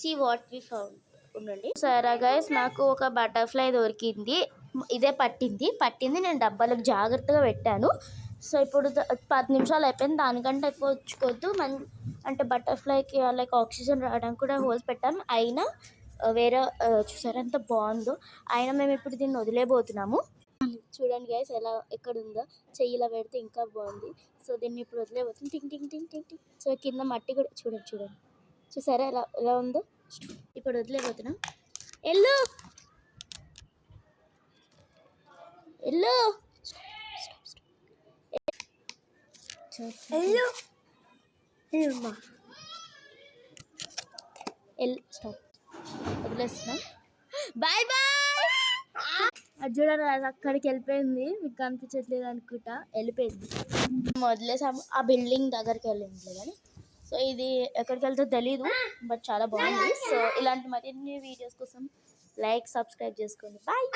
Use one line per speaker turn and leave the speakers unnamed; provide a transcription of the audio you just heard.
See what we found. ఉండండి సరే guys, నాకు ఒక బటర్ఫ్లై దొరికింది. ఇదే పట్టింది నేను డబ్బాలకు జాగ్రత్తగా పెట్టాను. సో ఇప్పుడు 10 నిమిషాలు అయిపోయింది. దానికంటే ఎక్కువ ఉంచుకోవద్దు. అంటే బటర్ఫ్లైకి లైక్ ఆక్సిజన్ రావడానికి కూడా హోల్స్ పెట్టాము. అయినా వేరే చూసారా ఎంత బాగుందో. అయినా మేము ఇప్పుడు దీన్ని వదిలేబోతున్నాము. చూడండి గైస్ ఎలా ఎక్కడ ఉందో, చెయ్యిలా పెడితే ఇంకా బాగుంది. సో దీన్ని ఇప్పుడు వదిలేబోతుంది. టింగ్ టింగ్ టింగ్ టింగ్ టింగ్. సో కింద మట్టి కూడా చూడండి చూసారా ఎలా ఉందో. ఇప్పుడు వదిలేబోతున్నాం. ఎల్లు స్టాప్ వదిలేస్తున్నాం. Bye bye. అది చూడండి అక్కడికి వెళ్ళిపోయింది. మీకు కనిపించట్లేదు అనుకుంటా, వెళ్ళిపోయింది. వదిలేసాము ఆ బిల్డింగ్ దగ్గరికి వెళ్ళింది కానీ. సో ఇది ఎక్కడికి వెళ్తుందో తెలీదు, బట్ చాలా బాగుంది. సో ఇలాంటి మరిన్ని వీడియోస్ కోసం లైక్ సబ్స్క్రైబ్ చేసుకోండి. బాయ్.